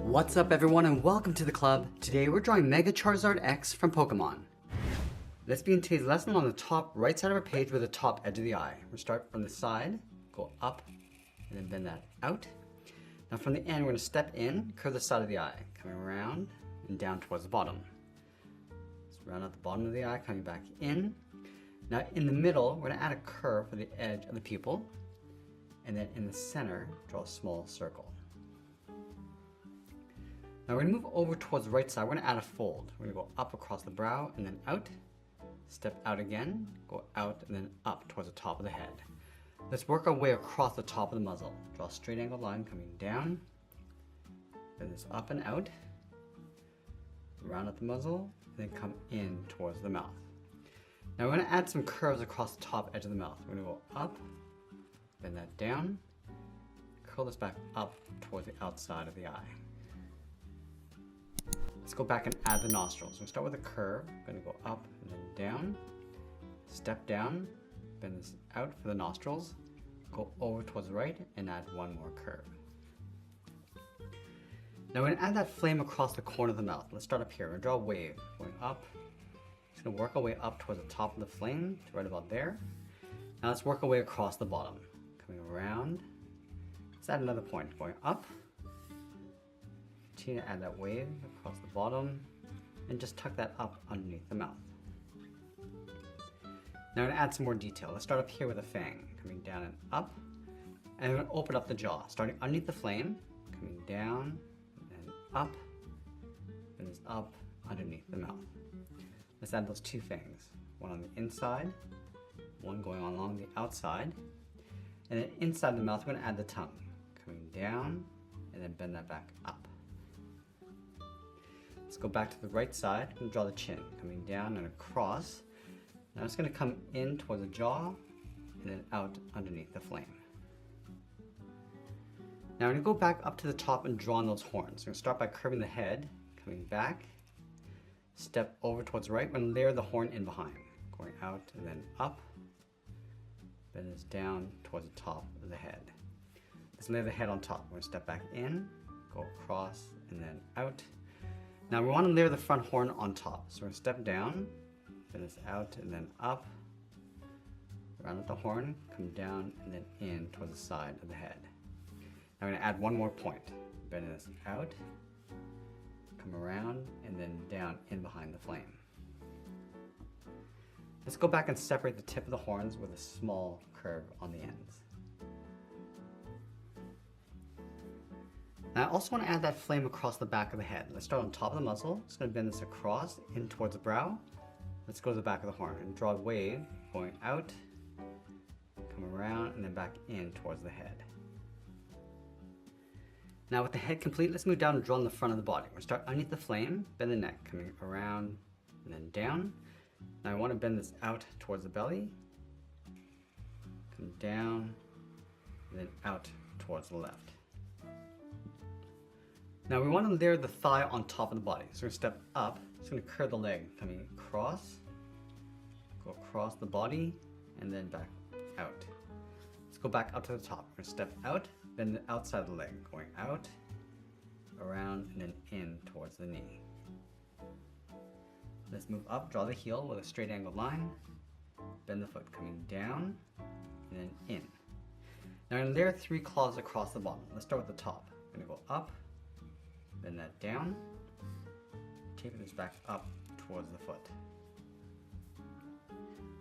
What's up everyone and welcome to the club. Today we're drawing Mega Charizard X from Pokemon. Let's begin today's lesson on the top right side of our page with the top edge of the eye. We'll start from the side, go up, and then bend that out. Now from the end we're going to step in, curve the side of the eye, coming around and down towards the bottom. Let's round out the bottom of the eye, coming back in. Now in the middle we're going to add a curve for the edge of the pupil, and then in the center draw a small circle. Now we're going to move over towards the right side. We're going to add a fold. We're going to go up across the brow and then out. Step out again, go out and then up towards the top of the head. Let's work our way across the top of the muzzle. Draw a straight angled line coming down. Bend this up and out. Round out the muzzle and then come in towards the mouth. Now we're going to add some curves across the top edge of the mouth. We're going to go up, bend that down, curl this back up towards the outside of the eye. Let's go back and add the nostrils. We'll start with a curve. We're going to go up and then down. Step down, bend this out for the nostrils. Go over towards the right and add one more curve. Now we're going to add that flame across the corner of the mouth. Let's start up here. We're going to draw a wave going up. Just going to work our way up towards the top of the flame to right about there. Now let's work our way across the bottom. Coming around. Let's add another point going up. Continue to add that wave across the bottom and just tuck that up underneath the mouth. Now I'm going to add some more detail. Let's start up here with a fang, coming down and up. And I'm going to open up the jaw, starting underneath the flame, coming down and up, and this up underneath the mouth. Let's add those two fangs, one on the inside, one going along the outside. And then inside the mouth, we're going to add the tongue, coming down and then bend that back up. Let's go back to the right side and draw the chin, coming down and across. Now it's going to come in towards the jaw and then out underneath the flame. Now I'm going to go back up to the top and draw on those horns. We're going to start by curving the head, coming back, step over towards the right. We're going to layer the horn in behind, going out and then up, bend this down towards the top of the head. Let's layer the head on top. We're going to step back in, go across and then out. Now we want to layer the front horn on top. So we're going to step down, bend this out and then up, round out the horn, come down and then in towards the side of the head. Now we're going to add one more point. Bend this out, come around and then down in behind the flame. Let's go back and separate the tip of the horns with a small curve on the ends. Now I also want to add that flame across the back of the head. Let's start on top of the muzzle. Just going to bend this across in towards the brow. Let's go to the back of the horn and draw a wave going out, come around and then back in towards the head. Now with the head complete, let's move down and draw on the front of the body. We're going to start underneath the flame, bend the neck, coming around and then down. Now I want to bend this out towards the belly, come down and then out towards the left. Now we want to layer the thigh on top of the body. So we're going to step up, just going to curve the leg, coming across, go across the body, and then back out. Let's go back up to the top. We're going to step out, bend the outside of the leg, going out, around, and then in towards the knee. Let's move up, draw the heel with a straight angled line, bend the foot coming down, and then in. Now I'm going to layer 3 claws across the bottom. Let's start with the top. We're going to go up, bend that down, taper this back up towards the foot.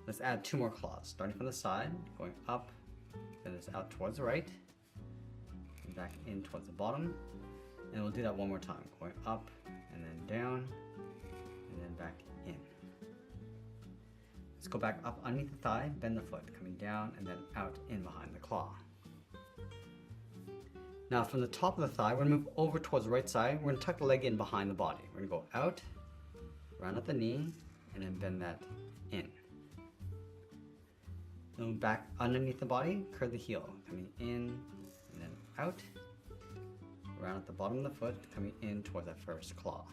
Let's add 2 more claws, starting from the side, going up, bend this out towards the right, and back in towards the bottom. And we'll do that one more time, going up and then down, and then back in. Let's go back up underneath the thigh, bend the foot, coming down and then out in behind the claw. Now from the top of the thigh, we're going to move over towards the right side. We're going to tuck the leg in behind the body. We're going to go out, round up the knee, and then bend that in. Then back underneath the body, curve the heel, coming in and then out. Round at the bottom of the foot, coming in towards that first claw.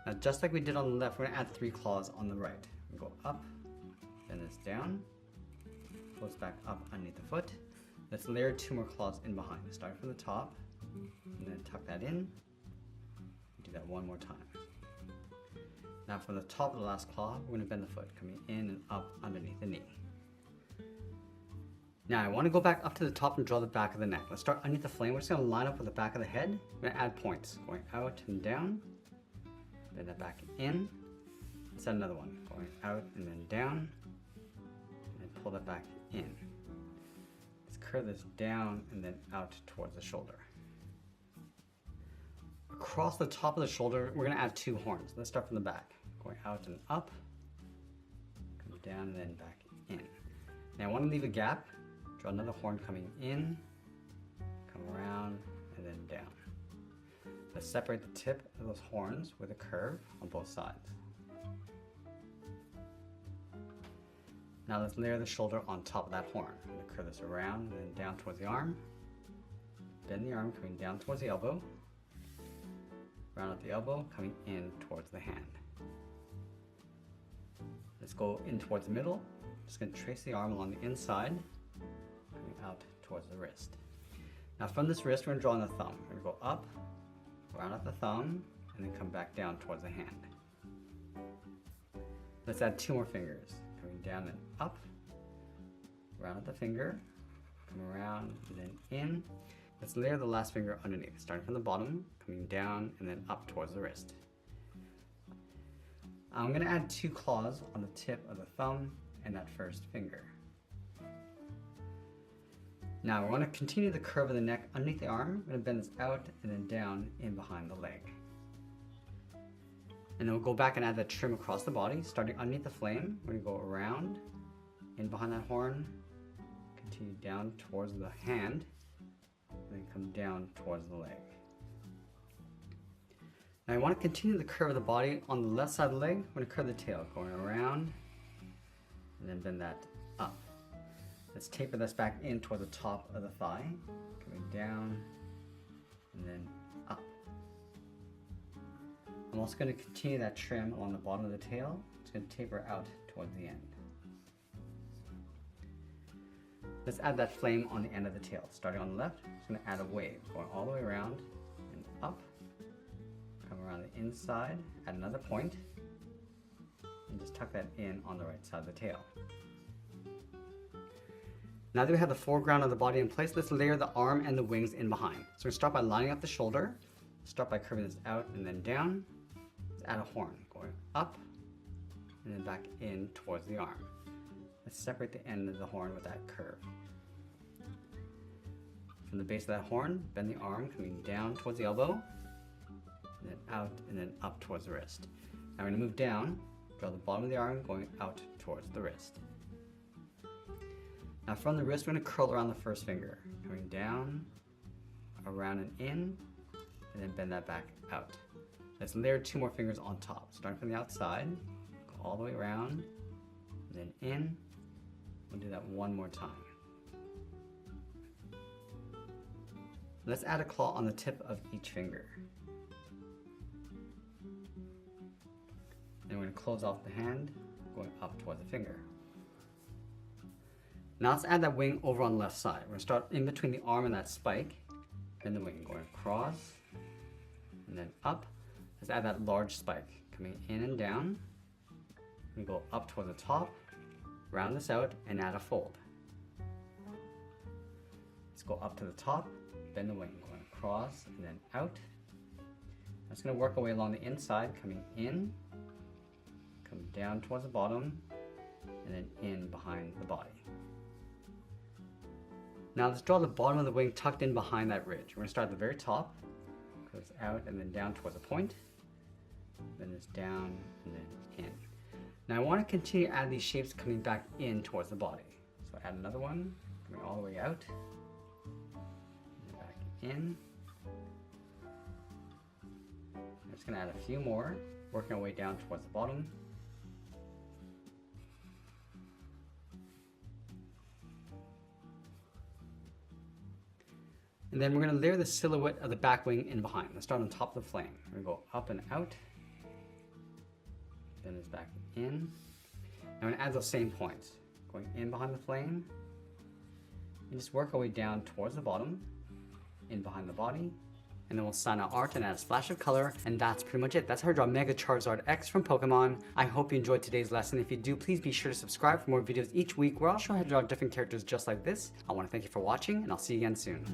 Now just like we did on the left, we're going to add 3 claws on the right. We go up, bend this down, pull this back up underneath the foot. Let's layer 2 more claws in behind. Starting from the top, and then tuck that in. Do that one more time. Now from the top of the last claw, we're going to bend the foot, coming in and up underneath the knee. Now I want to go back up to the top and draw the back of the neck. Let's start underneath the flame. We're just going to line up with the back of the head. We're going to add points, going out and down, bend that back in. Let's add another one, going out and then down, and pull that back in. Let's curve this down and then out towards the shoulder. Across the top of the shoulder, we're going to add two horns. Let's start from the back, going out and up, come down and then back in. Now I want to leave a gap. Draw another horn coming in, come around, and then down. Let's separate the tip of those horns with a curve on both sides. Now let's layer the shoulder on top of that horn. I'm going to curve this around and then down towards the arm. Bend the arm coming down towards the elbow. Round out the elbow, coming in towards the hand. Let's go in towards the middle. Just going to trace the arm along the inside, coming out towards the wrist. Now from this wrist, we're going to draw on the thumb. We're going to go up, round out the thumb, and then come back down towards the hand. Let's add two more fingers. Coming down and up, round out the finger, come around, and then in. Let's layer the last finger underneath, starting from the bottom, coming down, and then up towards the wrist. I'm going to add two claws on the tip of the thumb and that first finger. Now we want to continue the curve of the neck underneath the arm. I'm going to bend this out and then down in behind the leg. And then we'll go back and add that trim across the body, starting underneath the flame. We're going to go around, in behind that horn, continue down towards the hand, and then come down towards the leg. Now I want to continue the curve of the body on the left side of the leg. I'm going to curve the tail, going around, and then bend that up. Let's taper this back in toward the top of the thigh, coming down, and then up. I'm also going to continue that trim along the bottom of the tail. It's going to taper out towards the end. Let's add that flame on the end of the tail. Starting on the left, it's going to add a wave, going all the way around and up. Come around the inside, add another point, and just tuck that in on the right side of the tail. Now that we have the foreground of the body in place, let's layer the arm and the wings in behind. So we're going to start by lining up the shoulder, start by curving this out and then down. Let's add a horn, going up and then back in towards the arm. Let's separate the end of the horn with that curve. From the base of that horn, bend the arm coming down towards the elbow, and then out and then up towards the wrist. Now we're going to move down, draw the bottom of the arm going out towards the wrist. Now from the wrist, we're going to curl around the first finger, coming down, around and in, and then bend that back out. Let's layer two more fingers on top, starting from the outside, go all the way around, and then in. We'll do that one more time. Let's add a claw on the tip of each finger. And we're going to close off the hand, going up towards the finger. Now let's add that wing over on the left side. We're going to start in between the arm and that spike, bend the wing, going across, and then up. Let's add that large spike, coming in and down. We go up toward the top, round this out, and add a fold. Let's go up to the top, bend the wing, going across, and then out. That's going to work our way along the inside, coming in, come down towards the bottom, and then in behind the body. Now let's draw the bottom of the wing tucked in behind that ridge. We're going to start at the very top, goes out and then down towards a point, then it's down and then in. Now I want to continue to add these shapes coming back in towards the body. So add another one, coming all the way out, and back in. I'm just going to add a few more, working our way down towards the bottom. And then we're going to layer the silhouette of the back wing in behind. Let's start on top of the flame. We're going to go up and out. Then it's back in. I'm going to add those same points. Going in behind the flame. And just work our way down towards the bottom. In behind the body. and then we'll sign out art and add a splash of color, and that's pretty much it. That's how to draw Mega Charizard X from Pokemon. I hope you enjoyed today's lesson. If you do, please be sure to subscribe for more videos each week where I'll show how to draw different characters just like this. I want to thank you for watching, and I'll see you again soon.